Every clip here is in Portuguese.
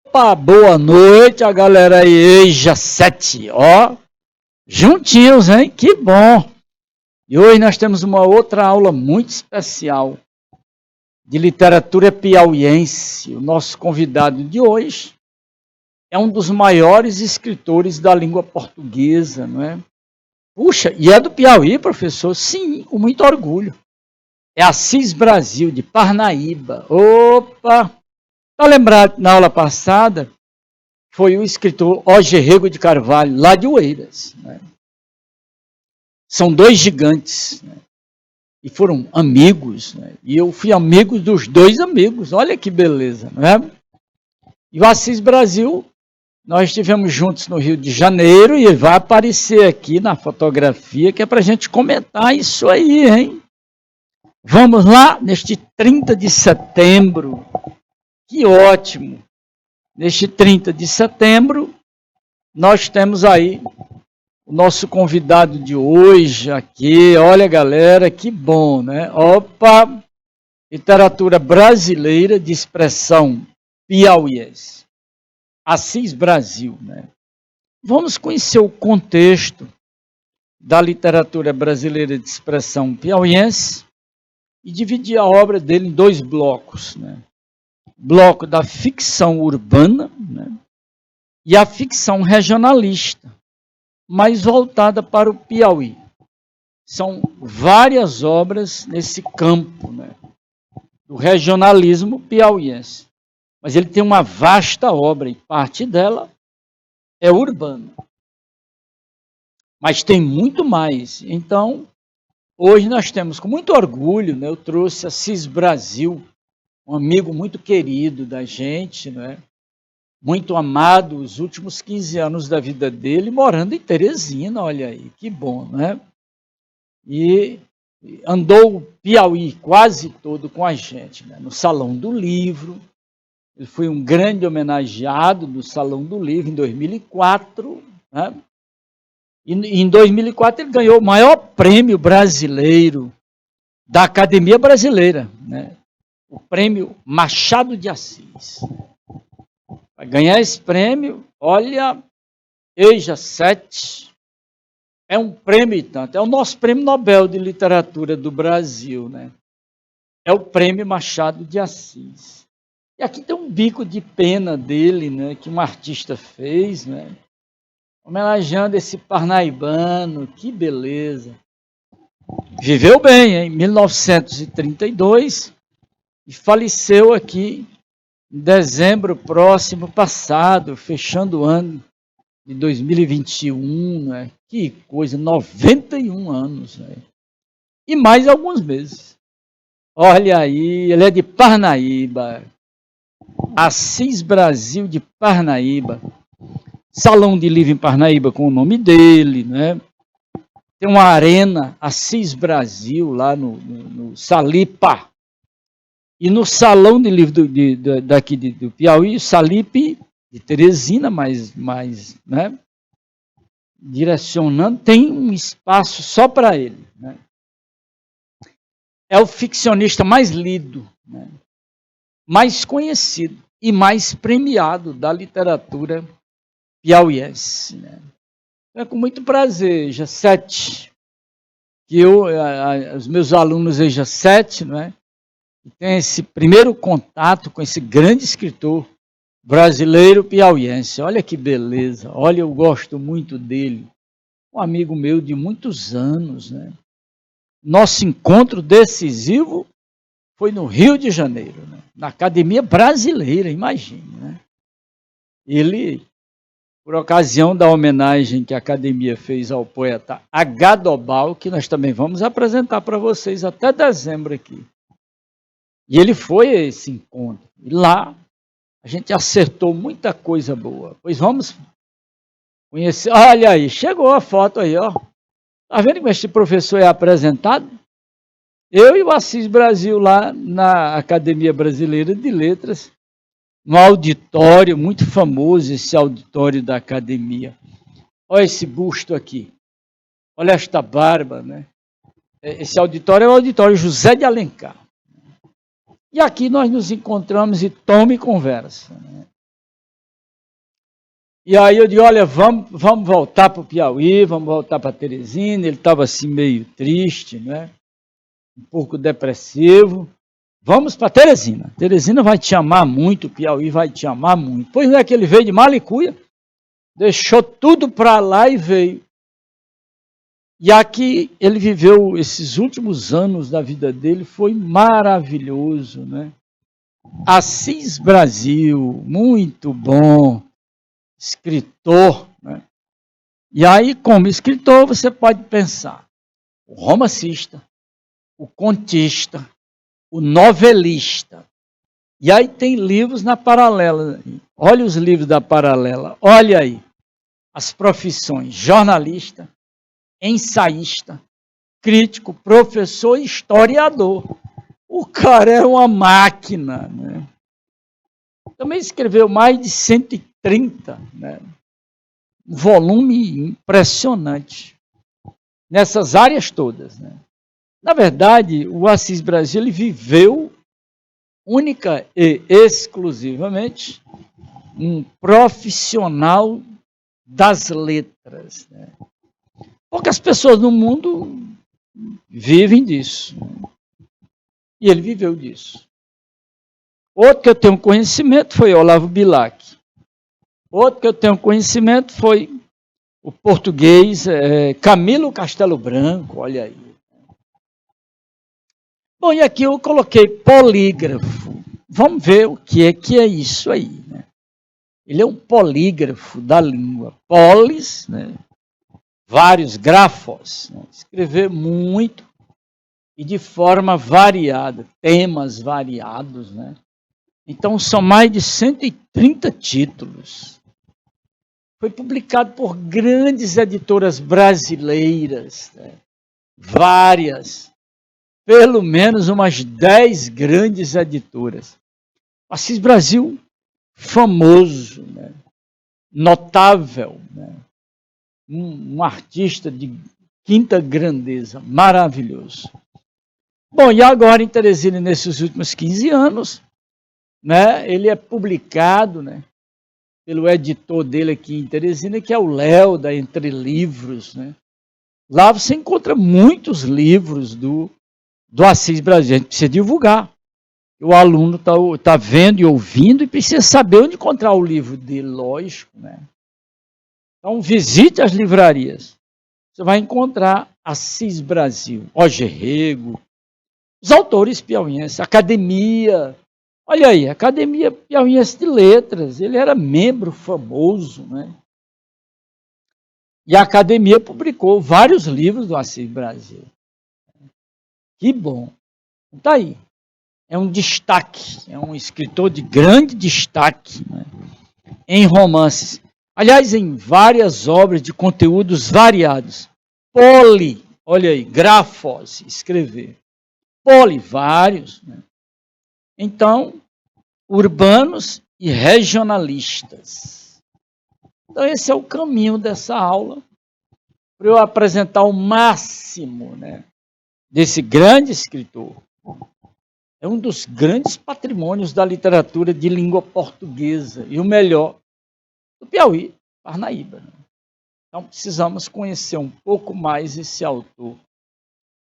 Opa, boa noite, a galera aí, Eija 7, ó, juntinhos, hein? Que bom! E hoje nós temos uma outra aula muito especial de literatura piauiense. O nosso convidado de hoje é um dos maiores escritores da língua portuguesa, não é? Puxa, e é do Piauí, professor? Sim, com muito orgulho. É Assis Brasil, de Parnaíba. Opa! Tá lembrado, na aula passada, foi o escritor Rego de Carvalho, lá de Oeiras. Né? São dois gigantes, né? E foram amigos, né? E eu fui amigo dos dois amigos, olha que beleza, não é? E o Assis Brasil, nós estivemos juntos no Rio de Janeiro e ele vai aparecer aqui na fotografia, que é para a gente comentar isso aí, hein? Vamos lá, neste 30 de setembro, que ótimo! Neste 30 de setembro, nós temos aí o nosso convidado de hoje aqui. Olha, galera, que bom, né? Opa! Literatura brasileira de expressão piauiense. Assis Brasil, né? Vamos conhecer o contexto da literatura brasileira de expressão piauiense e dividir a obra dele em dois blocos, né? Bloco da ficção urbana, né? E a ficção regionalista, mais voltada para o Piauí. São várias obras nesse campo, né, do regionalismo piauiense. Mas ele tem uma vasta obra e parte dela é urbana. Mas tem muito mais. Então, hoje nós temos com muito orgulho, né, eu trouxe Assis Brasil, um amigo muito querido da gente, né, muito amado, os últimos 15 anos da vida dele, morando em Teresina, olha aí, que bom, né? E andou o Piauí quase todo com a gente, né? No Salão do Livro, ele foi um grande homenageado do Salão do Livro em 2004, né? E em 2004 ele ganhou o maior prêmio brasileiro da Academia Brasileira, né? O prêmio Machado de Assis. Vai ganhar esse prêmio, olha, Eija 7, é um prêmio e tanto, é o nosso prêmio Nobel de Literatura do Brasil, né? É o prêmio Machado de Assis. E aqui tem um bico de pena dele, né, que um artista fez, né? Homenageando esse parnaibano, que beleza. Viveu bem, em 1932 e faleceu aqui em dezembro próximo passado, fechando o ano de 2021, né? Que coisa, 91 anos, né? E mais alguns meses. Olha aí, ele é de Parnaíba, Assis Brasil de Parnaíba, Salão de Livro em Parnaíba com o nome dele, né? Tem uma arena Assis Brasil lá no Salipa. E no Salão de Livro daqui do Piauí, Salipe, de Teresina, mais né, direcionando, tem um espaço só para ele. Né? É o ficcionista mais lido, né, mais conhecido e mais premiado da literatura piauiense. Né? É com muito prazer, Eija 7, que os meus alunos Eija 7, né, tem esse primeiro contato com esse grande escritor brasileiro piauiense. Olha que beleza, olha, eu gosto muito dele. Um amigo meu de muitos anos, né? Nosso encontro decisivo foi no Rio de Janeiro, né? Na Academia Brasileira, imagine, né? Ele, por ocasião da homenagem que a Academia fez ao poeta Agadobal, que nós também vamos apresentar para vocês até dezembro aqui. E ele foi a esse encontro. E lá a gente acertou muita coisa boa. Pois vamos conhecer. Olha aí, chegou a foto aí, ó. Tá vendo como este professor é apresentado? Eu e o Assis Brasil lá na Academia Brasileira de Letras, no auditório, muito famoso esse auditório da academia. Olha esse busto aqui. Olha esta barba, né? Esse auditório é o auditório José de Alencar. E aqui nós nos encontramos e tome conversa. Né? E aí eu digo, olha, vamos voltar para o Piauí, vamos voltar para Teresina. Ele estava assim meio triste, né? Um pouco depressivo. Vamos para Teresina. Teresina vai te amar muito, o Piauí vai te amar muito. Pois é que ele veio de Malicuia, deixou tudo para lá e veio. E aqui ele viveu esses últimos anos da vida dele, foi maravilhoso, né? Assis Brasil, muito bom, escritor, né? E aí, como escritor, você pode pensar, o romancista, o contista, o novelista. E aí tem livros na paralela. Olha os livros da paralela, olha aí, as profissões, jornalista, ensaísta, crítico, professor e historiador. O cara era uma máquina, né? Também escreveu mais de 130, né? Um volume impressionante nessas áreas todas, né? Na verdade, o Assis Brasil ele viveu única e exclusivamente um profissional das letras, né? Poucas pessoas no mundo vivem disso. E ele viveu disso. Outro que eu tenho conhecimento foi Olavo Bilac. Outro que eu tenho conhecimento foi o português Camilo Castelo Branco, olha aí. Bom, e aqui eu coloquei polígrafo. Vamos ver o que é isso aí, né? Ele é um polígrafo da língua. Polis, né? Vários grafos, né? Escrever muito e de forma variada, temas variados, né? Então, são mais de 130 títulos. Foi publicado por grandes editoras brasileiras, né? Várias, pelo menos umas 10 grandes editoras. Assis Brasil, famoso, né? Notável, né? Um artista de quinta grandeza, maravilhoso. Bom, e agora em Teresina, nesses últimos 15 anos, né, ele é publicado, né, pelo editor dele aqui em Teresina, que é o Léo, da Entre Livros, né? Lá você encontra muitos livros do Assis Brasil. A gente precisa divulgar. O aluno tá vendo e ouvindo e precisa saber onde encontrar o livro dele, lógico, né? Então, visite as livrarias. Você vai encontrar Assis Brasil, Roger Rego, os autores piauienses, academia. Olha aí, Academia Piauiense de Letras. Ele era membro famoso, né? E a academia publicou vários livros do Assis Brasil. Que bom. Está aí. É um destaque, é um escritor de grande destaque, né? Em romances. Aliás, em várias obras de conteúdos variados. Olha aí, grafos, escrever. Vários. Né? Então, urbanos e regionalistas. Então, esse é o caminho dessa aula, para eu apresentar o máximo, né, desse grande escritor. É um dos grandes patrimônios da literatura de língua portuguesa e o melhor do Piauí, Parnaíba. Então precisamos conhecer um pouco mais esse autor.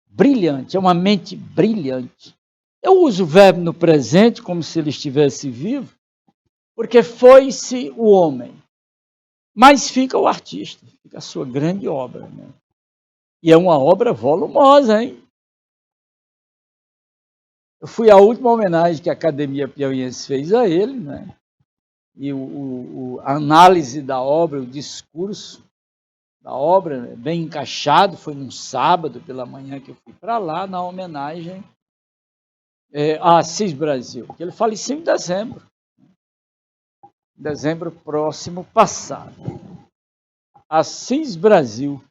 Brilhante, é uma mente brilhante. Eu uso o verbo no presente como se ele estivesse vivo, porque foi-se o homem. Mas fica o artista, fica a sua grande obra. Né? E é uma obra volumosa, hein? Eu fui à última homenagem que a Academia Piauiense fez a ele, né? E a análise da obra, o discurso da obra, bem encaixado, foi num sábado pela manhã que eu fui para lá, na homenagem a Assis Brasil, que ele faleceu em dezembro próximo passado. Assis Brasil.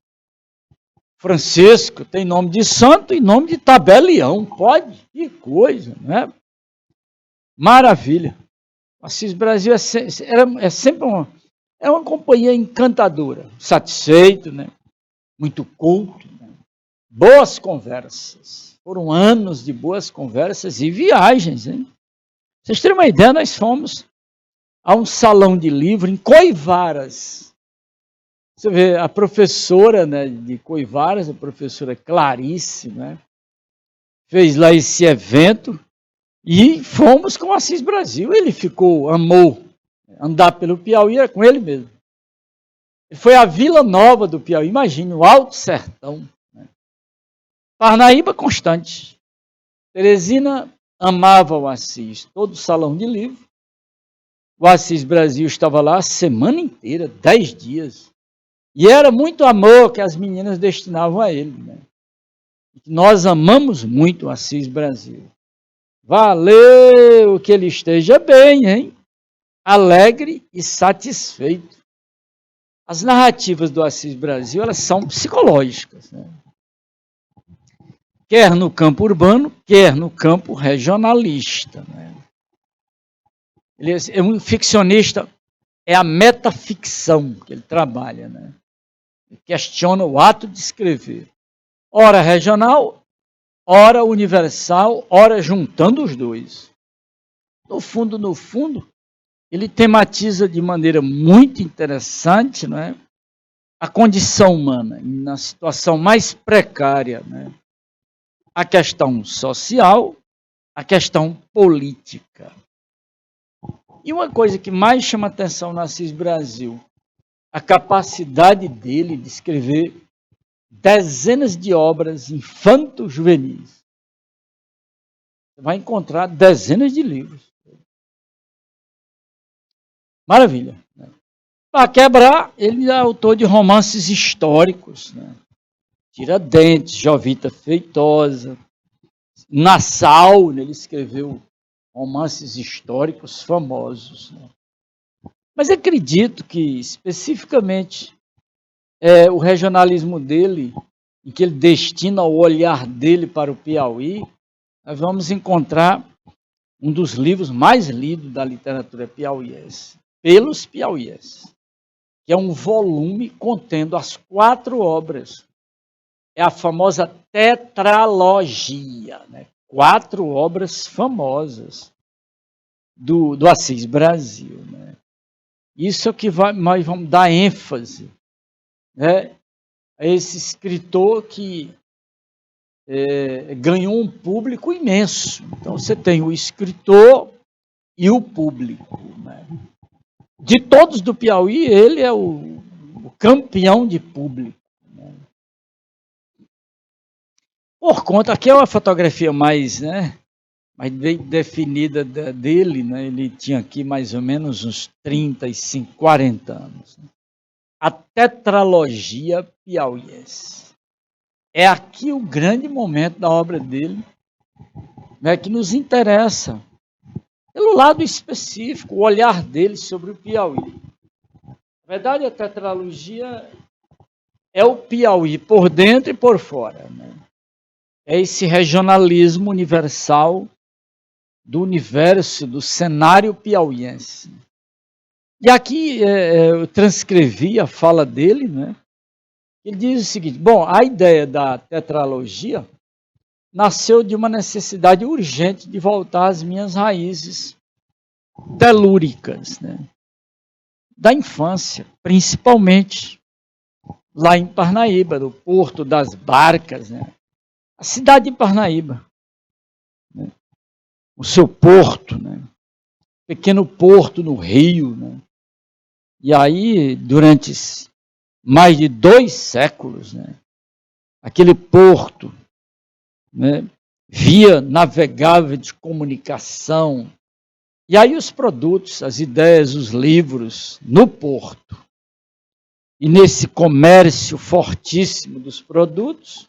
Francisco tem nome de santo e nome de tabelião, pode? Que coisa, né? Maravilha. Assis Brasil é sempre uma companhia encantadora, satisfeito, né? Muito culto, né? Boas conversas. Foram anos de boas conversas e viagens, hein? Vocês terem uma ideia, nós fomos a um salão de livro em Coivaras. Você vê, a professora, né, de Coivaras, a professora Clarice, né, fez lá esse evento e fomos com o Assis Brasil. Ele amou andar pelo Piauí, era com ele mesmo. Ele foi à Vila Nova do Piauí, imagine, o Alto Sertão. Né? Parnaíba constante. Teresina amava o Assis, todo o salão de livro. O Assis Brasil estava lá a semana inteira, 10 dias. E era muito amor que as meninas destinavam a ele. Né? Nós amamos muito o Assis Brasil. Valeu que ele esteja bem, hein? Alegre e satisfeito. As narrativas do Assis Brasil, elas são psicológicas. Né? Quer no campo urbano, quer no campo regionalista. Né? Ele é um ficcionista, é a metaficção que ele trabalha. Né? Ele questiona o ato de escrever. Ora regional, ora universal, ora juntando os dois. No fundo, ele tematiza de maneira muito interessante, não é? A condição humana, na situação mais precária, né? A questão social, a questão política. E uma coisa que mais chama atenção no Assis Brasil, a capacidade dele de escrever dezenas de obras infanto-juvenis. Você vai encontrar dezenas de livros. Maravilha. Para quebrar, ele é autor de romances históricos. Né? Tiradentes, Jovita Feitosa, Nassau, ele escreveu romances históricos famosos. Né? Mas acredito que, especificamente, o regionalismo dele, em que ele destina o olhar dele para o Piauí, nós vamos encontrar um dos livros mais lidos da literatura piauiense, pelos piauienses, que é um volume contendo as 4 obras. É a famosa tetralogia, né? 4 obras famosas do Assis Brasil. Né? Isso é que nós vamos dar ênfase, né? A esse escritor que ganhou um público imenso. Então, você tem o escritor e o público. Né? De todos do Piauí, ele é o campeão de público. Né? Por conta, aqui é uma fotografia mais bem definida dele, né? Ele tinha aqui mais ou menos uns 35, 40 anos. Né? A tetralogia piauiense. É aqui o grande momento da obra dele, né, que nos interessa, pelo lado específico, o olhar dele sobre o Piauí. Na verdade, a tetralogia é o Piauí por dentro e por fora. Né? É esse regionalismo universal do universo, do cenário piauiense. E aqui eu transcrevi a fala dele, né? Ele diz o seguinte: bom, a ideia da tetralogia nasceu de uma necessidade urgente de voltar às minhas raízes telúricas, né? Da infância, principalmente lá em Parnaíba, no Porto das Barcas, né? A cidade de Parnaíba, né? O seu porto, né? Pequeno porto no rio, né? E aí, durante mais de 2 séculos, né? Aquele porto, né? Via navegável de comunicação, e aí os produtos, as ideias, os livros no porto. E nesse comércio fortíssimo dos produtos,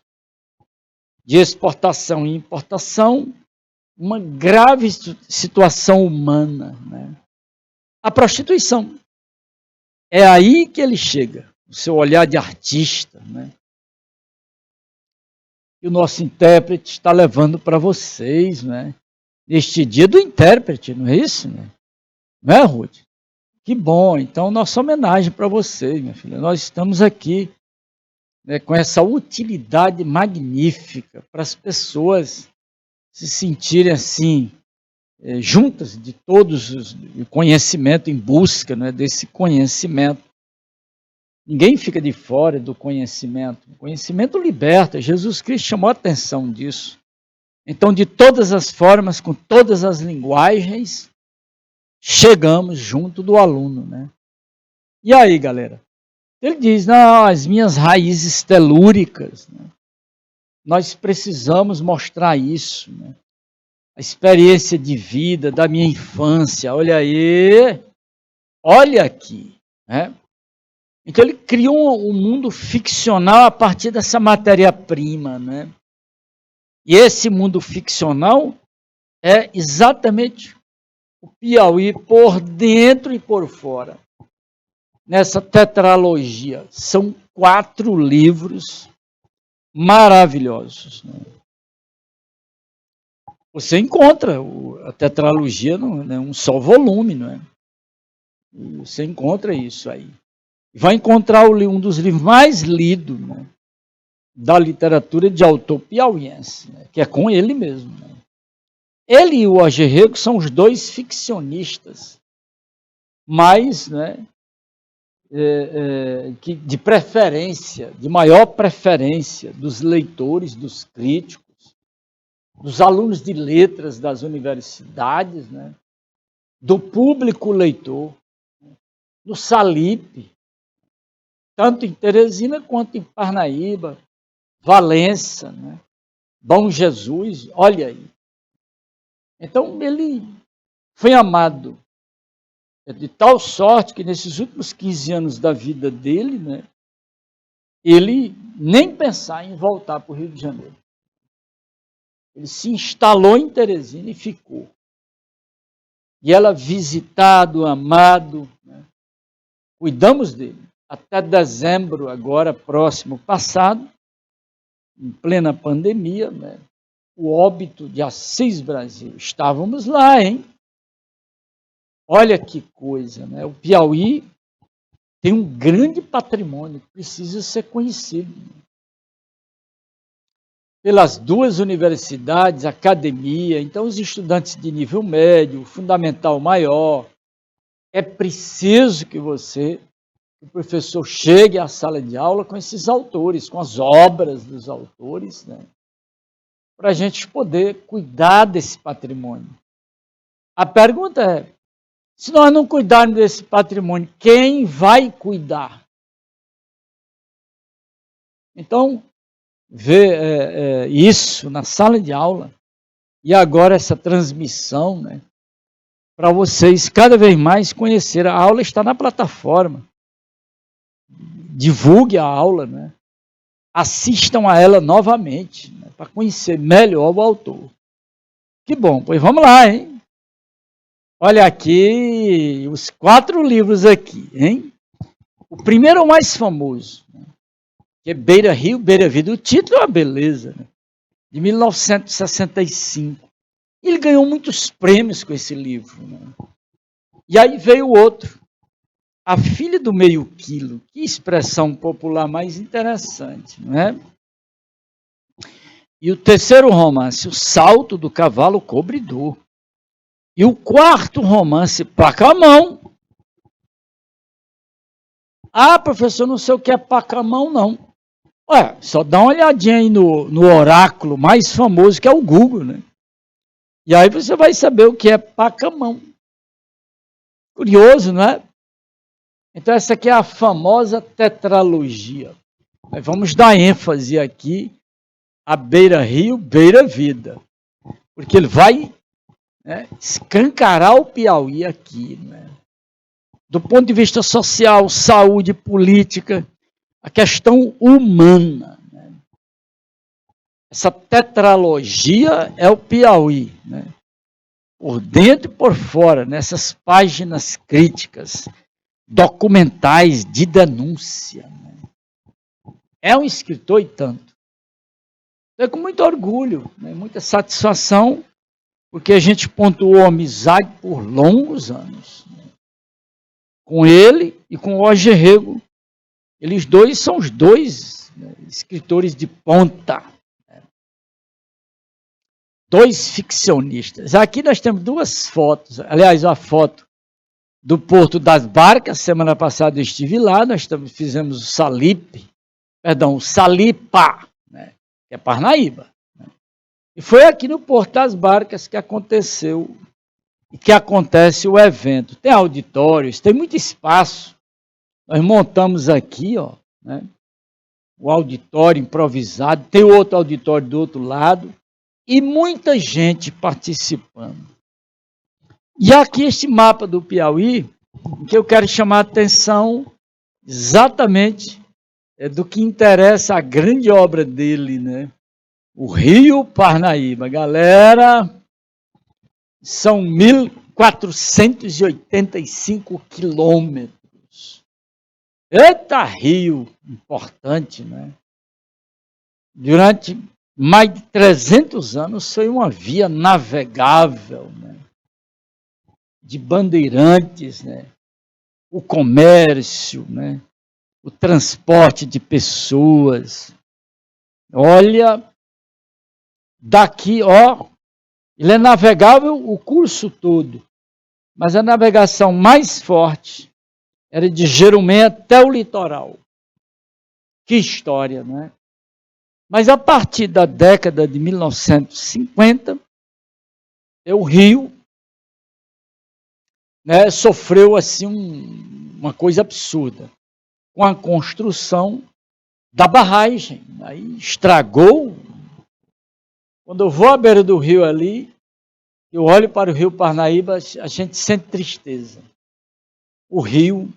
de exportação e importação, uma grave situação humana. Né? A prostituição. É aí que ele chega, o seu olhar de artista. Né? E o nosso intérprete está levando para vocês, né? Neste dia do intérprete, não é isso? Né? Não é, Ruth? Que bom, então nossa homenagem para vocês, minha filha. Nós estamos aqui, né, com essa utilidade magnífica para as pessoas se sentirem assim, juntas de todos os conhecimento, em busca, né, desse conhecimento. Ninguém fica de fora do conhecimento. O conhecimento liberta. Jesus Cristo chamou a atenção disso. Então, de todas as formas, com todas as linguagens, chegamos junto do aluno, né? E aí, galera? Ele diz, não, as minhas raízes telúricas, né? Nós precisamos mostrar isso, né? A experiência de vida da minha infância, olha aí, olha aqui, né? Então ele criou um mundo ficcional a partir dessa matéria-prima, né? E esse mundo ficcional é exatamente o Piauí por dentro e por fora. Nessa tetralogia, são 4 livros maravilhosos, né? Você encontra a tetralogia em um só volume, não é? Você encontra isso aí. Vai encontrar um dos livros mais lidos, né, da literatura de autor piauiense, né, que é com ele mesmo. Né? Ele e o Agerrego são os 2 ficcionistas, mas, né, de preferência, de maior preferência dos leitores, dos críticos, dos alunos de letras das universidades, né, do público leitor, do Salipe, tanto em Teresina quanto em Parnaíba, Valença, né, Bom Jesus, olha aí. Então ele foi amado de tal sorte que nesses últimos 15 anos da vida dele, né, ele nem pensar em voltar para o Rio de Janeiro. Ele se instalou em Teresina e ficou. E ela visitado, amado, né? Cuidamos dele. Até dezembro, agora próximo passado, em plena pandemia, né? O óbito de Assis Brasil. Estávamos lá, hein? Olha que coisa, né? O Piauí tem um grande patrimônio que precisa ser conhecido. Pelas 2 universidades, academia, então os estudantes de nível médio, fundamental maior, é preciso que o professor chegue à sala de aula com esses autores, com as obras dos autores, né? Para a gente poder cuidar desse patrimônio. A pergunta é, se nós não cuidarmos desse patrimônio, quem vai cuidar? Então, ver isso na sala de aula e agora essa transmissão, né, para vocês cada vez mais conhecer. A aula está na plataforma. Divulgue a aula, né? Assistam a ela novamente, né, para conhecer melhor o autor. Que bom, pois vamos lá, hein? Olha aqui, os 4 livros aqui, hein? O primeiro é o mais famoso, né, que é Beira Rio, Beira Vida. O título é uma beleza, né? De 1965. Ele ganhou muitos prêmios com esse livro, né? E aí veio o outro, A Filha do Meio Quilo. Que expressão popular mais interessante, não é? E o terceiro romance, O Salto do Cavalo Cobridor. E o quarto romance, Pacamão. Ah, professor, não sei o que é Pacamão, não. Ué, só dá uma olhadinha aí no oráculo mais famoso, que é o Google, né? E aí você vai saber o que é Pacamão. Curioso, não é? Então essa aqui é a famosa tetralogia. Mas vamos dar ênfase aqui a Beira Rio, Beira Vida. Porque ele vai, né, escancarar o Piauí aqui, né? Do ponto de vista social, saúde, política, a questão humana. Né? Essa tetralogia é o Piauí, né? Por dentro e por fora, nessas páginas críticas, documentais de denúncia. Né? É um escritor e tanto. É com muito orgulho, né? Muita satisfação, porque a gente pontuou amizade por longos anos. Né? Com ele e com o Agerrego. Eles 2 são os 2, né, escritores de ponta. Né? dois ficcionistas. Aqui nós temos duas fotos, aliás, a foto do Porto das Barcas. Semana passada eu estive lá, fizemos o Salipa, né, que é Parnaíba. Né? E foi aqui no Porto das Barcas que aconteceu e que acontece o evento. Tem auditórios, tem muito espaço. Nós montamos aqui, ó, né, o auditório improvisado, tem outro auditório do outro lado e muita gente participando. E aqui este mapa do Piauí, que eu quero chamar a atenção exatamente do que interessa a grande obra dele, né? O Rio Parnaíba. Galera, são 1.485 quilômetros. Eita, rio importante, né? Durante mais de 300 anos foi uma via navegável, né? De bandeirantes, né? O comércio, né? O transporte de pessoas. Olha, daqui, ó, ele é navegável o curso todo, mas a navegação mais forte era de Jerumém até o litoral. Que história, né? Mas a partir da década de 1950, o Rio, né, sofreu assim uma coisa absurda com a construção da barragem. Aí estragou. Quando eu vou à beira do rio ali, eu olho para o Rio Parnaíba, a gente sente tristeza. O rio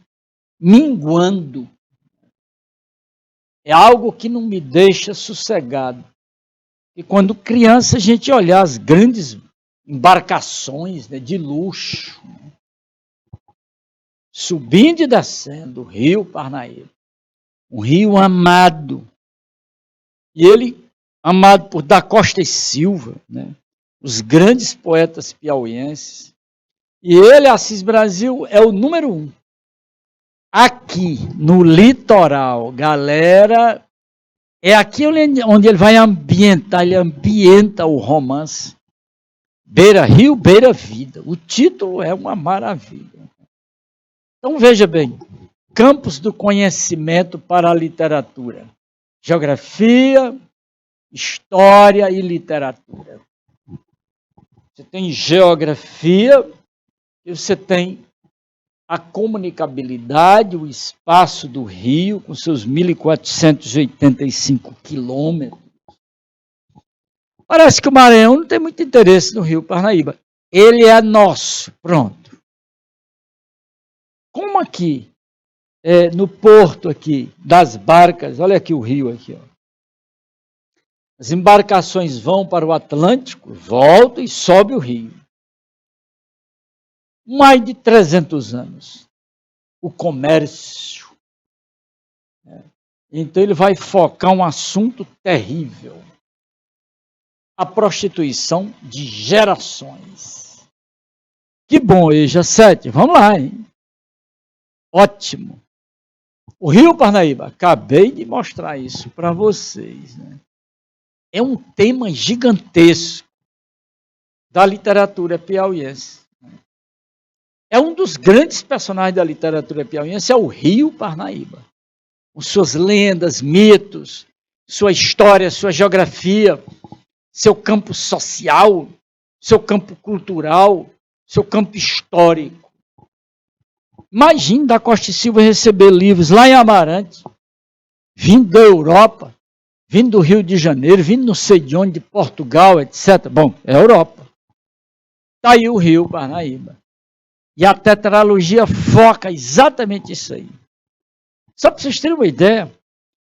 minguando. É algo que não me deixa sossegado. E quando criança a gente olhar as grandes embarcações, né, de luxo, né, subindo e descendo o Rio Parnaíba. Um rio amado. E ele, amado por Da Costa e Silva, né, os grandes poetas piauienses. E ele, Assis Brasil, é o número 1. Aqui, no litoral, galera, é aqui onde ele vai ambientar, ele ambienta o romance. Beira Rio, Beira Vida. O título é uma maravilha. Então veja bem, campos do conhecimento para a literatura. Geografia, história e literatura. Você tem geografia e você tem a comunicabilidade, o espaço do rio, com seus 1.485 quilômetros. Parece que o Maranhão não tem muito interesse no Rio Parnaíba. Ele é nosso, pronto. Como aqui, no porto aqui, das barcas, olha aqui o rio aqui, ó. As embarcações vão para o Atlântico, voltam e sobe o rio. Mais de 300 anos. O comércio. Então ele vai focar um assunto terrível. A prostituição de gerações. Que bom, Eja 7. Vamos lá, hein? Ótimo. O Rio Parnaíba, acabei de mostrar isso para vocês, né? É um tema gigantesco da literatura piauiense. É um dos grandes personagens da literatura piauiense, é o Rio Parnaíba. Com suas lendas, mitos, sua história, sua geografia, seu campo social, seu campo cultural, seu campo histórico. Imagine Da Costa e Silva receber livros lá em Amarante, vindo da Europa, vindo do Rio de Janeiro, vindo não sei de onde, de Portugal, etc. Bom, é a Europa. Está aí o Rio Parnaíba. E a tetralogia foca exatamente isso aí. Só para vocês terem uma ideia,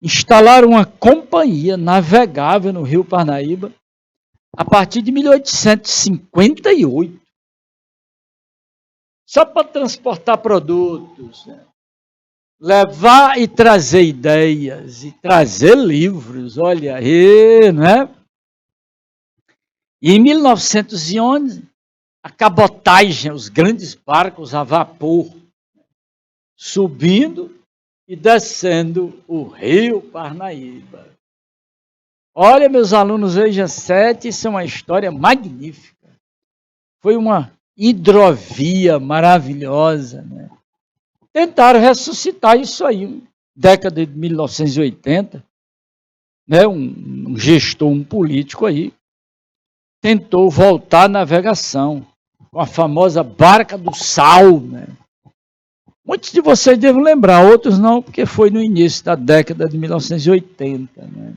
instalaram uma companhia navegável no Rio Parnaíba a partir de 1858. Só para transportar produtos, né? Levar e trazer ideias, e trazer livros, olha aí, né? E em 1911, a cabotagem, os grandes barcos a vapor, subindo e descendo o Rio Parnaíba. Olha, meus alunos, veja 7, isso é uma história magnífica. Foi uma hidrovia maravilhosa, né? Tentaram ressuscitar isso aí, década de 1980, né? Um gestor, um político aí, tentou voltar à navegação com a famosa Barca do Sal, né? Muitos de vocês devem lembrar, outros não, porque foi no início da década de 1980, né?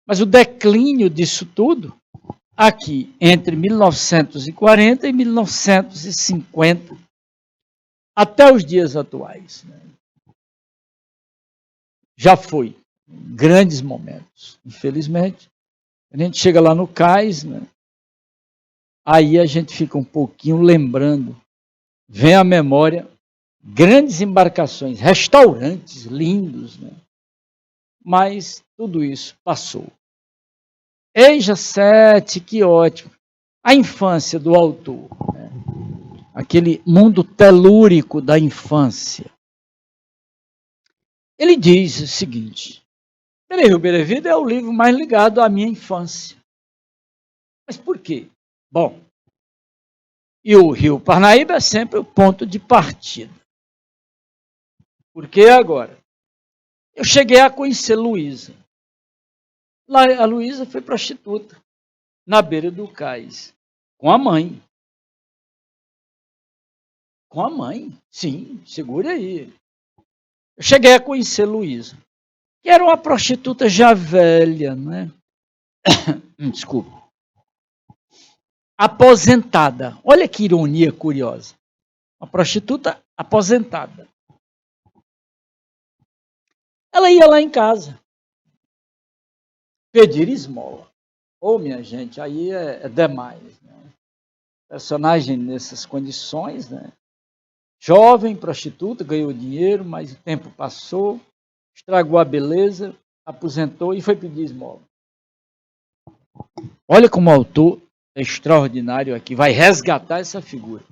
Mas o declínio disso tudo, aqui entre 1940 e 1950, até os dias atuais, né? Já foi grandes momentos, infelizmente. A gente chega lá no cais, né? Aí a gente fica um pouquinho lembrando, vem à memória grandes embarcações, restaurantes lindos, né? Mas tudo isso passou. Eija 7, que ótimo. A infância do autor, né? Aquele mundo telúrico da infância. Ele diz o seguinte: Rio Berevida é o livro mais ligado à minha infância. Mas por quê? Bom, e o Rio Parnaíba é sempre o ponto de partida. Porque agora, eu cheguei a conhecer Luísa. Lá, a Luísa foi prostituta, na beira do cais, com a mãe. Com a mãe, sim, segure aí. Eu cheguei a conhecer Luísa, que era uma prostituta já velha, né? Desculpa. Aposentada. Olha que ironia curiosa. Uma prostituta aposentada. Ela ia lá em casa pedir esmola. Ô, minha gente, aí é demais, né? Personagem nessas condições, né? Jovem, prostituta, ganhou dinheiro, mas o tempo passou, estragou a beleza, aposentou e foi pedir esmola. Olha como o autor é extraordinário aqui, vai resgatar essa figura.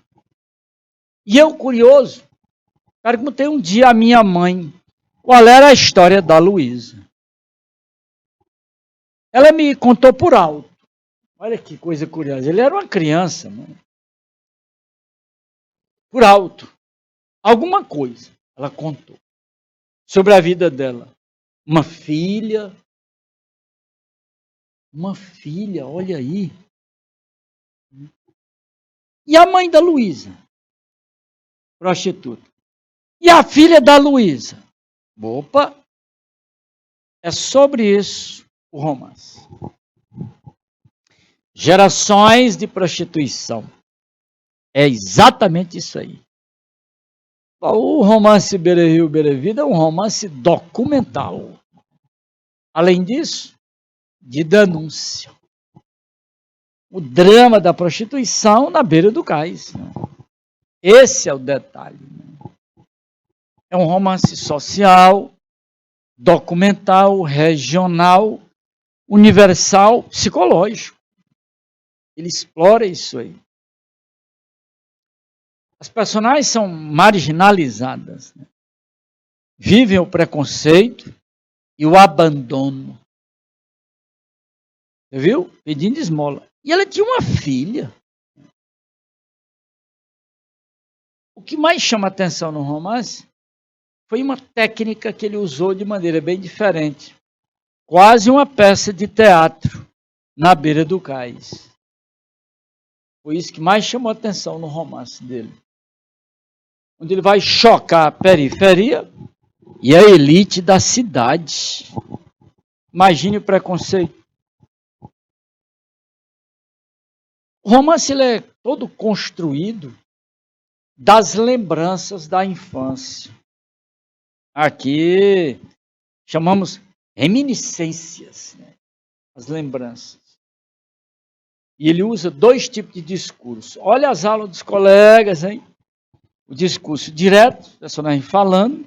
E eu, curioso, perguntei um dia à minha mãe qual era a história da Luísa. Ela me contou por alto. Olha que coisa curiosa. Ele era uma criança, né? Por alto. Alguma coisa ela contou sobre a vida dela. Uma filha, olha aí. E a mãe da Luísa? Prostituta. E a filha da Luísa? Opa, é sobre isso o romance. Gerações de prostituição. É exatamente isso aí. O romance Beira-Rio, Beira-Vida é um romance documental. Além disso, de denúncia. O drama da prostituição na beira do cais. Esse é o detalhe. É um romance social, documental, regional, universal, psicológico. Ele explora isso aí. As personagens são marginalizadas, né? Vivem o preconceito e o abandono. Você viu? Pedindo esmola. E ela tinha uma filha. O que mais chama atenção no romance foi uma técnica que ele usou de maneira bem diferente. Quase uma peça de teatro na beira do cais. Foi isso que mais chamou atenção no romance dele. Onde ele vai chocar a periferia e a elite da cidade. Imagine o preconceito. O romance ele é todo construído das lembranças da infância. Aqui chamamos reminiscências, né? As lembranças. E ele usa dois tipos de discurso. Olha as aulas dos colegas, hein? O discurso direto, o personagem falando,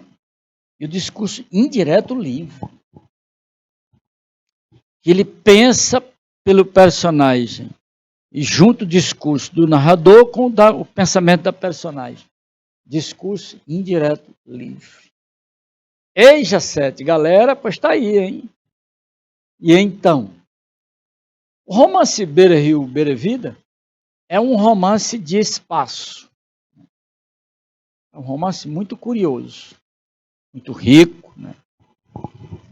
e o discurso indireto, livre. Ele pensa pelo personagem e junta o discurso do narrador com o pensamento da personagem. Discurso indireto, livre. Eija 7, galera, pois está aí, hein? E então, o romance Beira Rio, Beira Vida é um romance de espaço. É um romance muito curioso, muito rico, né?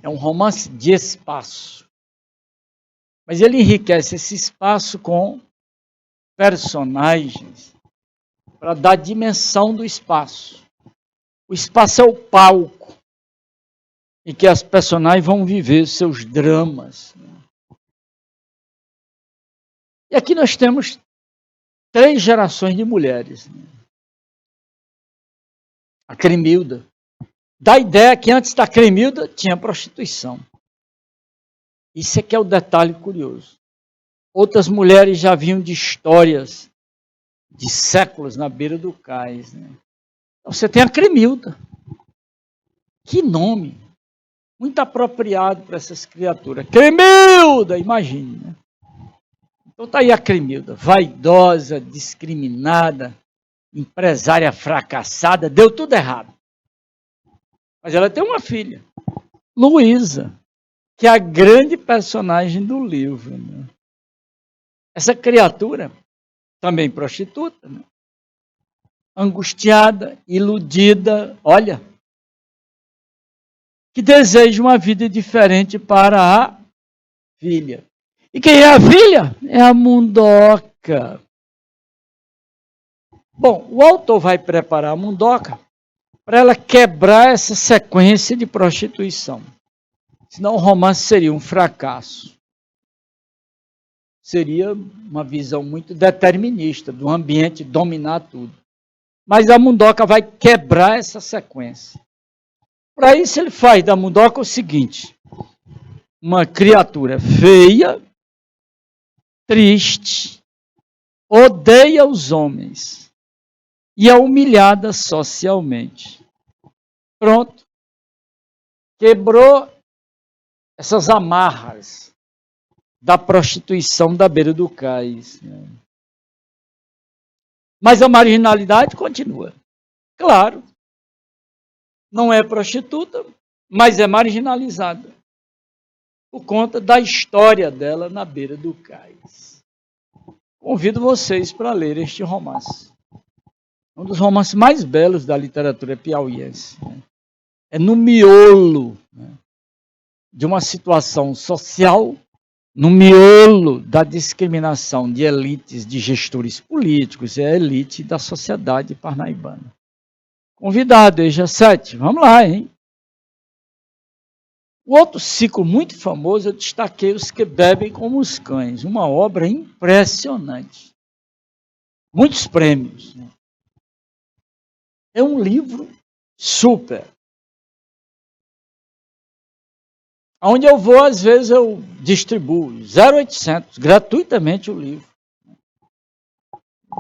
É um romance de espaço. Mas ele enriquece esse espaço com personagens para dar dimensão do espaço. O espaço é o palco em que as personagens vão viver seus dramas. E aqui nós temos 3 gerações de mulheres. A Cremilda. Dá a ideia que antes da Cremilda tinha prostituição. Isso aqui é o detalhe curioso. Outras mulheres já vinham de histórias de séculos na beira do cais. Né? Então, você tem a Cremilda. Que nome! Muito apropriado para essas criaturas. Cremilda! Imagine. Né? Então está aí a Cremilda, vaidosa, discriminada, empresária fracassada, deu tudo errado. Mas ela tem uma filha, Luísa, que é a grande personagem do livro. Né? Essa criatura, também prostituta, né? Angustiada, iludida, olha, que deseja uma vida diferente para a filha. E quem é a filha? É a Mundoca. Bom, o autor vai preparar a Mundoca para ela quebrar essa sequência de prostituição. Senão o romance seria um fracasso. Seria uma visão muito determinista do ambiente dominar tudo. Mas a Mundoca vai quebrar essa sequência. Para isso ele faz da Mundoca o seguinte: uma criatura feia, triste, odeia os homens e é humilhada socialmente. Pronto. Quebrou essas amarras da prostituição da beira do cais. Mas a marginalidade continua. Claro, não é prostituta, mas é marginalizada por conta da história dela na beira do cais. Convido vocês para ler este romance. Um dos romances mais belos da literatura piauiense. É no miolo de uma situação social, no miolo da discriminação de elites, de gestores políticos e a elite da sociedade parnaibana. Convidado, EJA 7, vamos lá, hein? O outro ciclo muito famoso, eu destaquei Os que Bebem como os Cães, uma obra impressionante. Muitos prêmios. Né? É um livro super. Onde eu vou, às vezes, eu distribuo 0,800, gratuitamente o livro.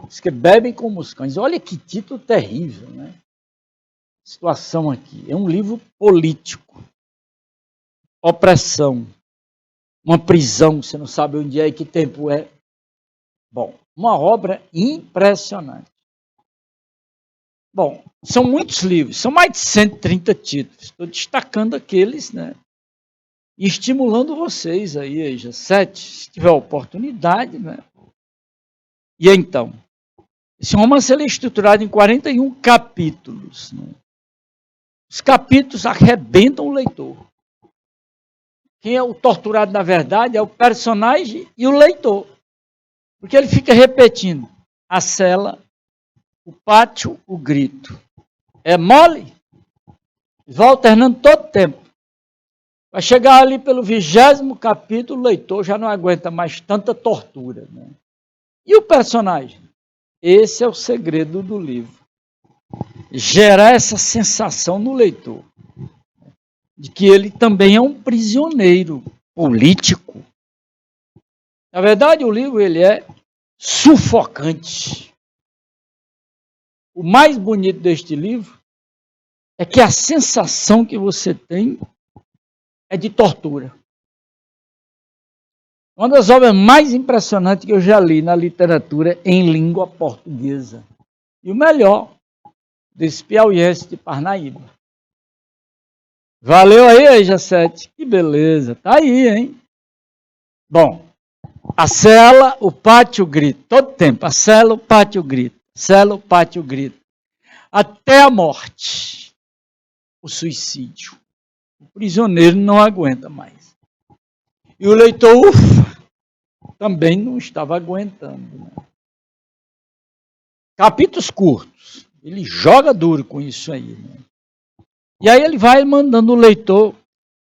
Os que bebem como os cães. Olha que título terrível, né? Situação aqui. É um livro político. Opressão. Uma prisão, você não sabe onde é e que tempo é. Bom, uma obra impressionante. Bom, são muitos livros, são mais de 130 títulos. Estou destacando aqueles, né? E estimulando vocês aí, EJA 7, se tiver oportunidade, né? E então, esse romance é estruturado em 41 capítulos. Né? Os capítulos arrebentam o leitor. Quem é o torturado, na verdade, é o personagem e o leitor. Porque ele fica repetindo a cela, o pátio, o grito. É mole? Vai alternando todo o tempo. Vai chegar ali pelo 20º capítulo, o leitor já não aguenta mais tanta tortura. Né? E o personagem? Esse é o segredo do livro. Gerar essa sensação no leitor de que ele também é um prisioneiro político. Na verdade, o livro ele é sufocante. O mais bonito deste livro é que a sensação que você tem é de tortura. Uma das obras mais impressionantes que eu já li na literatura em língua portuguesa. E o melhor, desse piauiense de Parnaíba. Valeu aí, EJA 7. Que beleza. Tá aí, hein? Bom, a cela, o pátio, o grito. Todo tempo, a cela, o pátio, o grito. Cela, o pátio, o grito. Até a morte. O suicídio. O prisioneiro não aguenta mais. E o leitor, também não estava aguentando. Né? Capítulos curtos. Ele joga duro com isso aí. Né? E aí ele vai mandando o leitor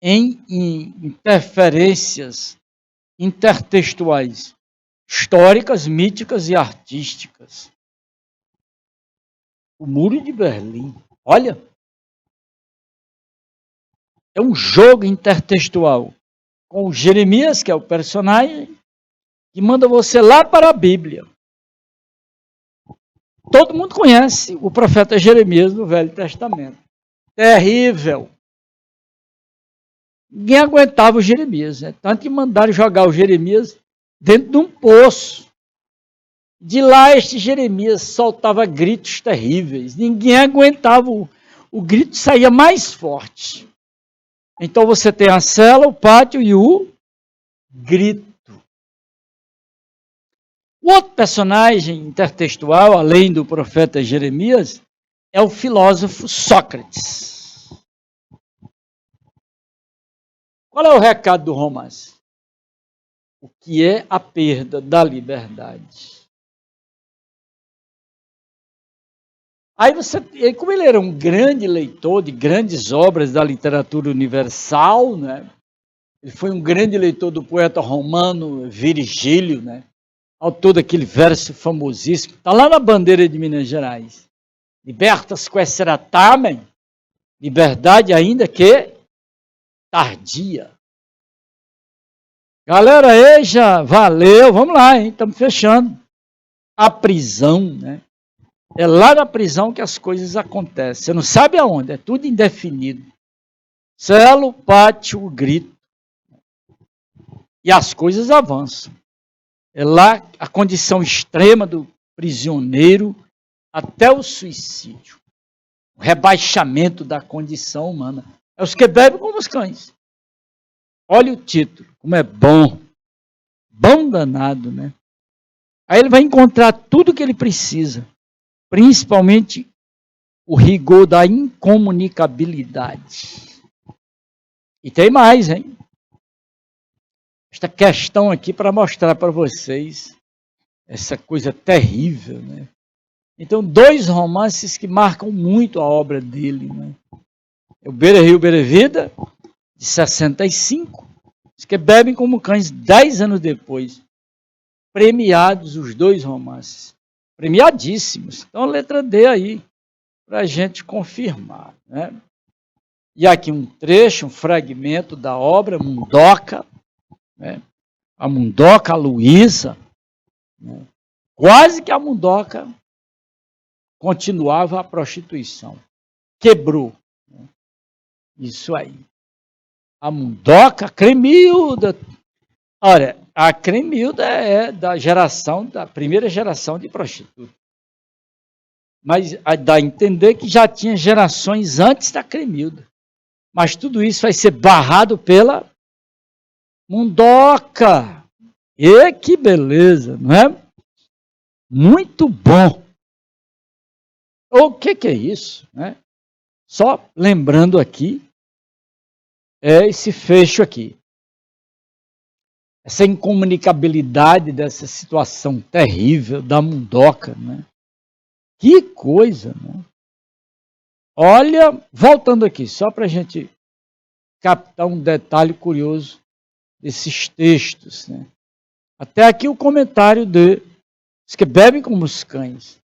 em interferências intertextuais, históricas, míticas e artísticas. O Muro de Berlim. Olha, é um jogo intertextual com o Jeremias, que é o personagem, que manda você lá para a Bíblia. Todo mundo conhece o profeta Jeremias no Velho Testamento. Terrível. Ninguém aguentava o Jeremias. Né? Tanto que mandaram jogar o Jeremias dentro de um poço. De lá, este Jeremias soltava gritos terríveis. Ninguém aguentava. O grito saía mais forte. Então você tem a cela, o pátio e o grito. O outro personagem intertextual, além do profeta Jeremias, é o filósofo Sócrates. Qual é o recado do romance? O que é a perda da liberdade? Aí como ele era um grande leitor de grandes obras da literatura universal, né? Ele foi um grande leitor do poeta romano Virgílio, né? Autor daquele verso famosíssimo, está lá na bandeira de Minas Gerais. Libertas quae sera tamen, liberdade ainda que tardia. Galera, aí já valeu, vamos lá, hein? Estamos fechando. A prisão, né? É lá na prisão que as coisas acontecem. Você não sabe aonde, é tudo indefinido. Celo, pátio, grito. E as coisas avançam. É lá a condição extrema do prisioneiro até o suicídio. O rebaixamento da condição humana. É os que bebem como os cães. Olha o título, como é bom. Bom danado, né? Aí ele vai encontrar tudo que ele precisa. Principalmente o rigor da incomunicabilidade. E tem mais, hein? Esta questão aqui para mostrar para vocês essa coisa terrível, né? Então, dois romances que marcam muito a obra dele, né? O Beira Rio, Beira Vida, de 65, os que bebem como cães 10 anos depois. Premiados os dois romances. Premiadíssimos. Então, letra D aí, para a gente confirmar, né? E aqui um trecho, um fragmento da obra Mundoca, né? A Mundoca Luísa, né? Quase que a Mundoca continuava a prostituição. Quebrou. Né? Isso aí. A Mundoca, Cremilda. Olha, a Cremilda é da primeira geração de prostitutas. Mas dá a entender que já tinha gerações antes da Cremilda. Mas tudo isso vai ser barrado pela Mundoca. E que beleza, não é? Muito bom. O que é isso? Né? Só lembrando aqui, é esse fecho aqui. Essa incomunicabilidade dessa situação terrível da Mundoca. Né? Que coisa, né? Olha, voltando aqui, só para a gente captar um detalhe curioso desses textos. Né? Até aqui o comentário de os que bebem como os cães.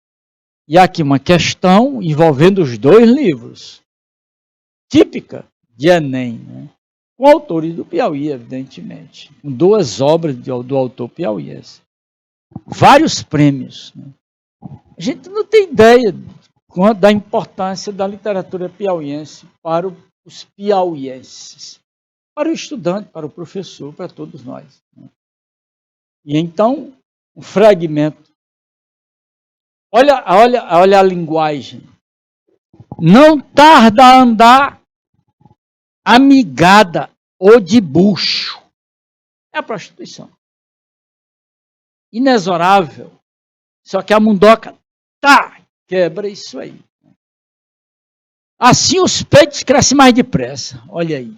E aqui uma questão envolvendo os dois livros, típica de Enem, né? Com autores do Piauí, evidentemente, com duas obras do autor piauiense. Vários prêmios. Né? A gente não tem ideia da importância da literatura piauiense para os piauienses, para o estudante, para o professor, para todos nós. Né? E então, um fragmento. Olha a linguagem. Não tarda a andar amigada ou de bucho. É a prostituição. Inexorável. Só que a mundoca, quebra isso aí. Assim os peitos crescem mais depressa. Olha aí.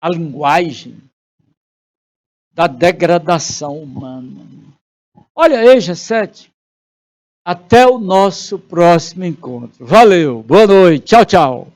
A linguagem da degradação humana. Olha aí, G7. Até o nosso próximo encontro. Valeu. Boa noite. Tchau, tchau.